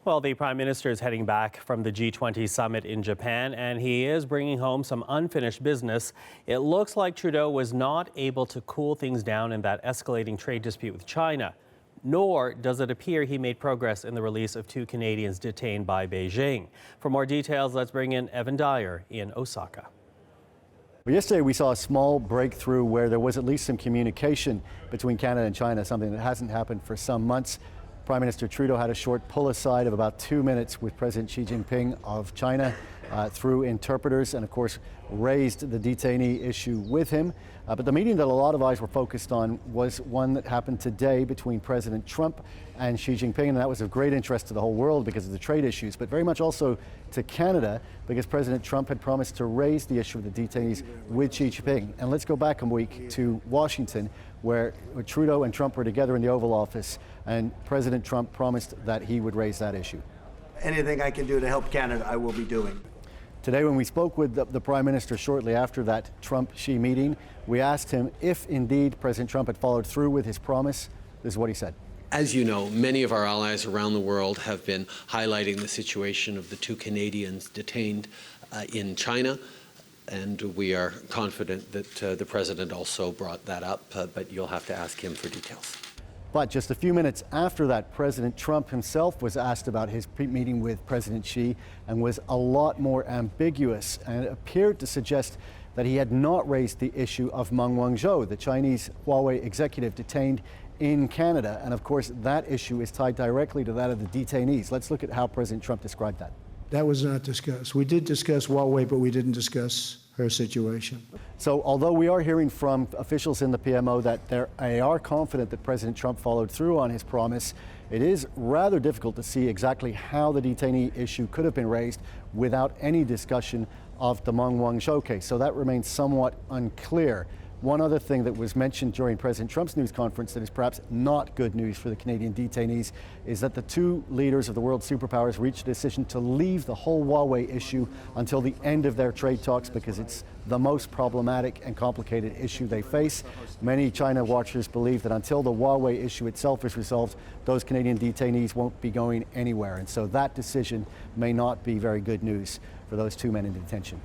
Well, the Prime Minister is heading back from the G20 summit in Japan, and he is bringing home some unfinished business. It looks like Trudeau was not able to cool things down in that escalating trade dispute with China, nor does it appear he made progress in the release of 2 Canadians detained by Beijing. For more details, let's bring in Evan Dyer in Osaka. Well, yesterday we saw a small breakthrough where there was at least some communication between Canada and China, something that hasn't happened for some months. Prime Minister Trudeau had a short pull-aside of about 2 minutes with President Xi Jinping of China through interpreters, and of course raised the detainee issue with him. But the meeting that a lot of eyes were focused on was one that happened today between President Trump and Xi Jinping, and that was of great interest to the whole world because of the trade issues, but very much also to Canada because President Trump had promised to raise the issue of the detainees with Xi Jinping. And let's go back a week to Washington, where Trudeau and Trump were together in the Oval Office, and President Trump promised that he would raise that issue. Anything I can do to help Canada, I will be doing. Today, when we spoke with the Prime Minister shortly after that Trump-Xi meeting, we asked him if indeed President Trump had followed through with his promise. This is what he said. As you know, many of our allies around the world have been highlighting the situation of the 2 Canadians detained in China, and we are confident that the President also brought that up, but you'll have to ask him for details. But just a few minutes after that, President Trump himself was asked about his meeting with President Xi and was a lot more ambiguous and appeared to suggest that he had not raised the issue of Meng Wanzhou, the Chinese Huawei executive detained in Canada. And of course, that issue is tied directly to that of the detainees. Let's look at how President Trump described that. That was not discussed. We did discuss Huawei, but we didn't discuss her situation. So although we are hearing from officials in the PMO that they are confident that President Trump followed through on his promise, it is rather difficult to see exactly how the detainee issue could have been raised without any discussion of the Meng Wanzhou case. So that remains somewhat unclear. One other thing that was mentioned during President Trump's news conference that is perhaps not good news for the Canadian detainees is that the 2 leaders of the world superpowers reached a decision to leave the whole Huawei issue until the end of their trade talks because it's the most problematic and complicated issue they face. Many China watchers believe that until the Huawei issue itself is resolved, those Canadian detainees won't be going anywhere. And so that decision may not be very good news for those 2 men in detention.